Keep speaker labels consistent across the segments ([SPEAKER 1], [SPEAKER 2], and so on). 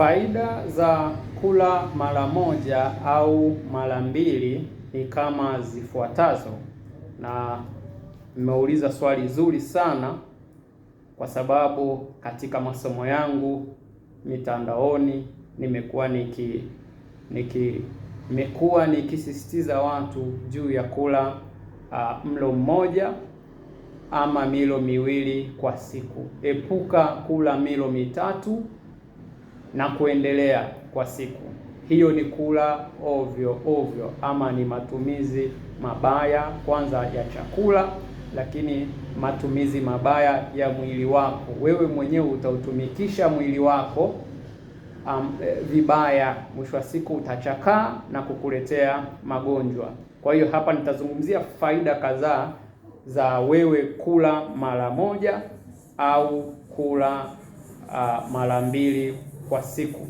[SPEAKER 1] Faida za kula mara moja au mara mbili ni kama zifuatazo, na nimeuliza swali zuri sana kwa sababu katika masomo yangu mitandaoni nimekuwa nikisisitiza watu juu ya kula mlo mmoja ama milo miwili kwa siku. Epuka kula milo mitatu na kuendelea kwa siku. Hiyo ni kula ovyo ovyo, ama ni matumizi mabaya kwanza ya chakula, lakini matumizi mabaya ya mwili wako. Wewe mwenyewe utautumikisha mwili wako vibaya, mwisho wa siku utachakaa na kukuletea magonjwa. Kwa hiyo hapa nitazungumzia faida kadhaa za wewe kula mara moja au kula mara mbili kwa siku.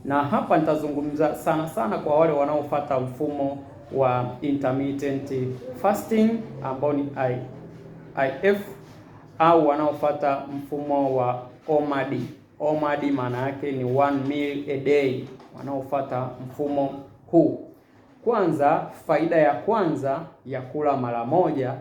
[SPEAKER 1] Na hapa nitazungumza sana sana kwa wale wanaofuata mfumo wa intermittent fasting ambao ni IF, au wanaofuata mfumo wa OMAD. OMAD maana yake ni one meal a day, wanaofuata mfumo huu. Kwanza, faida ya kwanza ya kula mara moja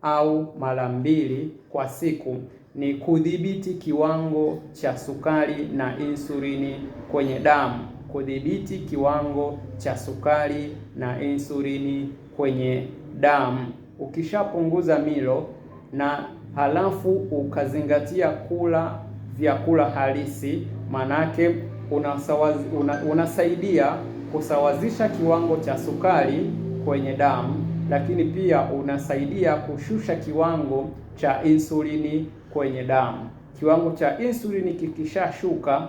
[SPEAKER 1] au mara mbili kwa siku ni kudhibiti kiwango cha sukari na insulini kwenye damu. Kudhibiti kiwango cha sukari na insulini kwenye damu. Ukishapunguza milo na halafu ukazingatia kula vyakula halisi, manake unasaidia kusawazisha kiwango cha sukari kwenye damu, lakini pia unasaidia kushusha kiwango cha insulini kwenye damu. Kiwango cha insulini kikishashuka,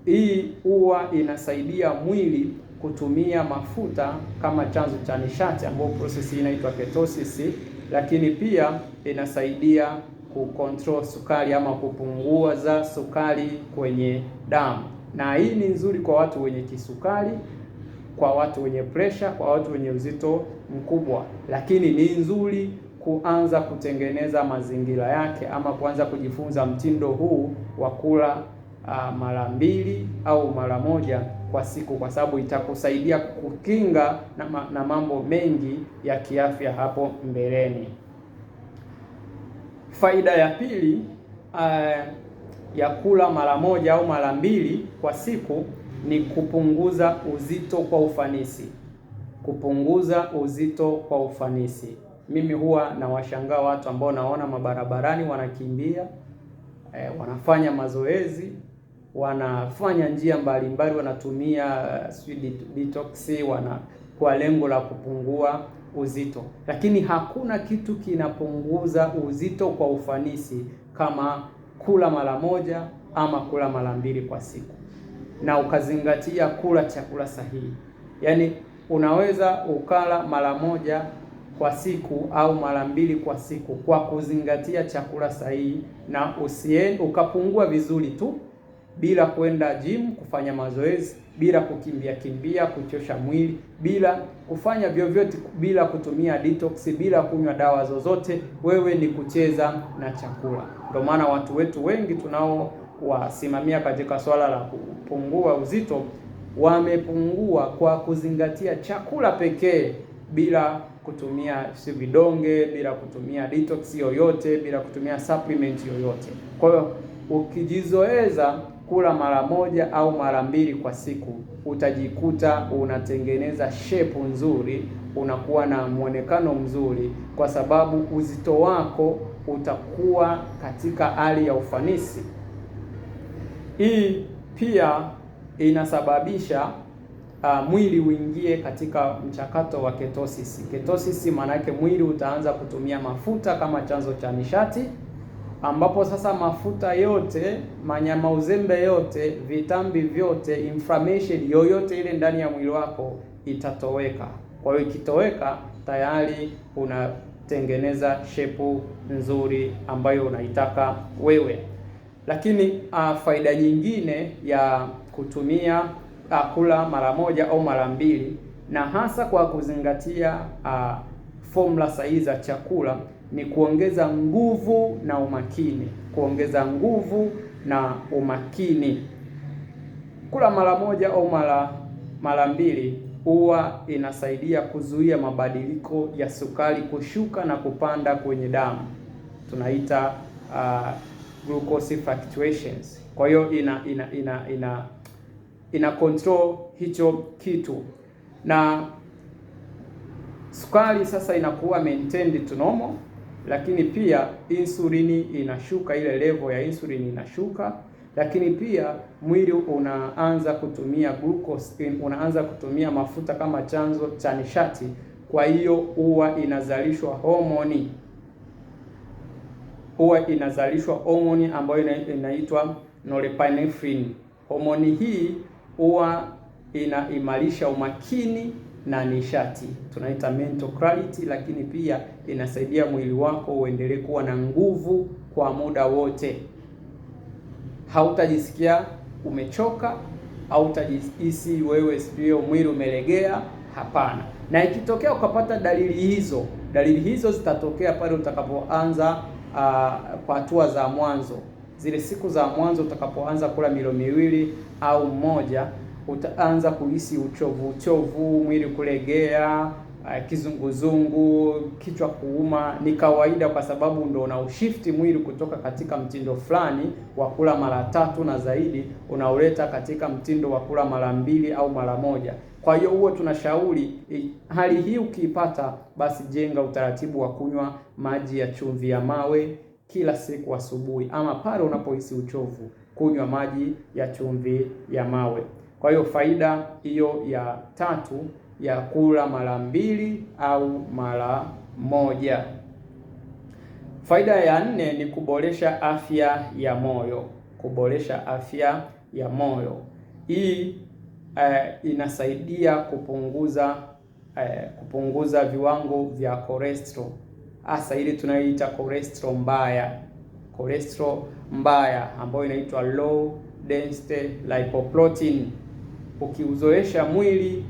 [SPEAKER 1] hii huwa inasaidia mwili kutumia mafuta kama chanzo cha nishati, ambapo process hii inaitwa ketosis, lakini pia inasaidia kucontrol sukari ama kupunguza sukari kwenye damu. Na hii ni nzuri kwa watu wenye kisukari, kwa watu wenye pressure, kwa watu wenye uzito mkubwa, lakini ni nzuri kuanza kutengeneza mazingira yake ama kuanza kujifunza mtindo huu wa kula mara mbili au mara moja kwa siku, kwa sababu itakusaidia kukinga na mambo mengi ya kiafya hapo mbeleni. Faida ya pili ya kula mara moja au mara mbili kwa siku ni kupunguza uzito kwa ufanisi. Kupunguza uzito kwa ufanisi. Mimi huwa nawashangaa watu ambao naona mabarabarani wanakimbia, wanafanya mazoezi, wanafanya njia mbalimbali, wanatumia detox, kwa lengo la kupungua uzito. Lakini hakuna kitu kinapunguza uzito kwa ufanisi kama kula mara moja ama kula mara mbili kwa siku, na ukazingatia kula chakula sahihi. Yaani unaweza ukala mara moja kwa siku au mara mbili kwa siku kwa kuzingatia chakula sahihi, na ukapungua vizuri tu bila kwenda gym kufanya mazoezi, bila kukimbia kuchosha mwili, bila kufanya vyovyote, bila kutumia detox, bila kunywa dawa zozote. Wewe ni kucheza na chakula. Ndio maana watu wetu wengi tunao wasimamia katika swala la kupungua uzito wamepungua kwa kuzingatia chakula pekee, bila kutumia vidonge, bila kutumia detox yoyote, bila kutumia supplement yoyote. Kwa hiyo ukijizoeza kula mara moja au mara mbili kwa siku, utajikuta unatengeneza shape nzuri, unakuwa na muonekano mzuri, kwa sababu uzito wako utakuwa katika hali ya ufanisi. Hii pia inasababisha mwili uingie katika mchakato wa ketosis. Ketosis maana yake mwili utaanza kutumia mafuta kama chanzo cha nishati, ambapo sasa mafuta yote, manyama uzembe yote, vitambi vyote, inflammation yoyote ile ndani ya mwili wako itatoweka. Kwa hiyo ikitoweka, tayari unatengeneza shepu nzuri ambayo unaitaka wewe. Lakini faida nyingine ya kutumia kula mara moja au mara mbili, na hasa kwa kuzingatia formula sahihi za chakula, ni kuongeza nguvu na umakini, kuongeza nguvu na umakini. Kula mara moja au mara mbili huwa inasaidia kuzuia mabadiliko ya sukari kushuka na kupanda kwenye damu, tunaita glucose fluctuations. Kwa hiyo ina control hicho kitu, na sukari sasa inakuwa maintained to normal, lakini pia insulini inashuka, ile level ya insulini inashuka, lakini pia mwili unaanza kutumia glucose, unaanza kutumia mafuta kama chanzo cha nishati. Kwa hiyo huwa inazalishwa homoni ambayo inaitwa norepinephrine. Homoni hii huwa inaimarisha umakini na nishati, tunaita mental clarity, lakini pia inasaidia mwili wako uendelee kuwa na nguvu kwa muda wote. Hautajisikia umechoka, hautajihisi wewe sio mwili umelegea, hapana. Na ikitokea ukapata dalili hizo zitatokea pale utakapoanza kwa hatua za mwanzo, zile siku za mwanzo utakapoanza kula milo miwili au mmoja, utaanza kuhisi uchovu, mwili kulegea, kizunguzungu, kichwa kuuma. Ni kawaida kwa sababu ndo una ushifti mwili kutoka katika mtindo fulani wa kula mara 3 na zaidi, unauleta katika mtindo wa kula mara 2 au mara 1. Kwa hiyo huwa tunashauri hali hii ukiipata, basi jenga utaratibu wa kunywa maji ya chumvi ya mawe kila siku asubuhi, ama pale unapohisi uchovu kunywa maji ya chumvi ya mawe. Kwa hiyo faida hiyo ya 3 ya kula mara 2 au mara 1. Faida ya 4 ni kuboresha afya ya moyo. Kuboresha afya ya moyo. Hii inasaidia kupunguza viwango vya cholesterol, hasa ile tunayoita cholesterol mbaya ambayo inaitwa low density lipoprotein. Ukiuzoesha mwili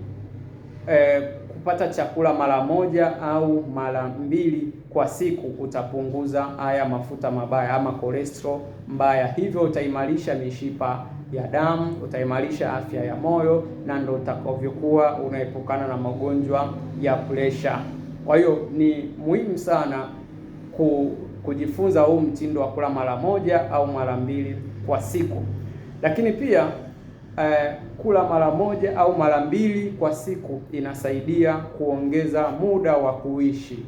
[SPEAKER 1] kupata chakula mara 1 au mara 2 kwa siku, utapunguza haya mafuta mabaya ama cholesterol mbaya. Hivyo utaimarisha mishipa ya damu, utaimarisha afya ya moyo, na ndio utakavyokuwa unaepukana na magonjwa ya pressure. Kwa hiyo ni muhimu sana kujifunza huu mtindo wa kula mara 1 au mara 2 kwa siku. Lakini pia kula mara 1 au mara 2 kwa siku inasaidia kuongeza muda wa kuishi.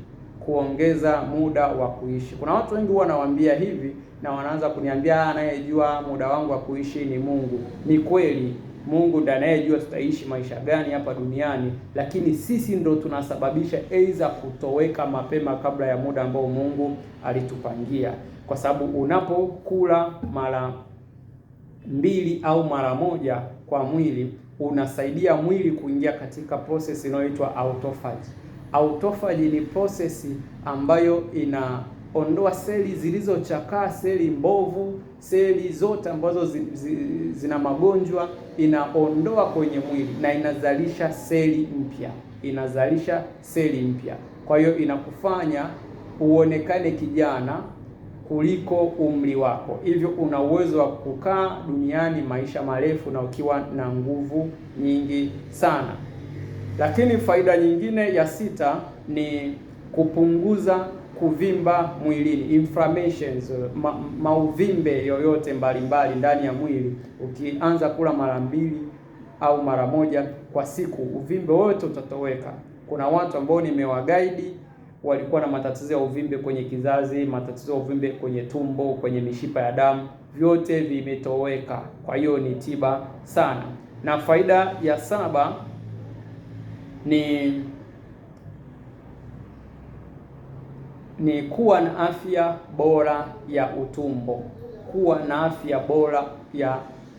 [SPEAKER 1] Kuna watu wengi huwa nawaambia hivi na wanaanza kuniambia anayejua muda wangu wa kuishi ni Mungu. Ni kweli, Mungu ndiye anayejua tutaishi maisha gani hapa duniani, lakini sisi ndo tunasababisha aidha kutoweka mapema kabla ya muda ambao Mungu alitupangia. Kwa sababu unapokula mara 2 au mara 1 kwa mwili, unasaidia mwili kuingia katika process inayoitwa autophagy. Autophagy ni process ambayo inaondoa seli zilizochakaa, seli mbovu, seli zote ambazo zina magonjwa, inaondoa kwenye mwili na inazalisha seli mpya. Kwa hiyo inakufanya uonekane kijana kuliko umri wako. Hivyo una uwezo wa kukaa duniani maisha marefu na ukiwa na nguvu nyingi sana. Lakini faida nyingine ya 6 ni kupunguza kuvimba mwilini, inflammations, mauvimbe yoyote mbalimbali ndani ya mwili. Ukianza kula mara 2 au mara 1 kwa siku, uvimbe wote utatoweka. Kuna watu ambao nimewaguide walikuwa na matatizo ya uvimbe kwenye kizazi, matatizo ya uvimbe kwenye tumbo, kwenye mishipa ya damu, vyote vimetoweka. Kwa hiyo ni tiba sana. Na faida ya 7 ni kuwa na afya bora ya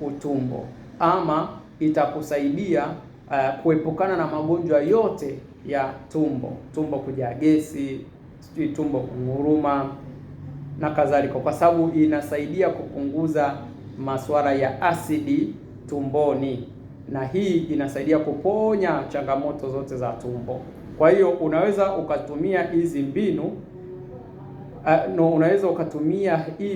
[SPEAKER 1] utumbo. Ama itakusaidia kuepukana na magonjwa yote ya tumbo kujaa gesi, tumbo kunguruma na kadhalika, kwa sababu inasaidia kupunguza masuala ya asidi tumboni, na hii inasaidia kuponya changamoto zote za tumbo. Kwa hiyo unaweza ukatumia hizi mbinu unaweza ukatumia hii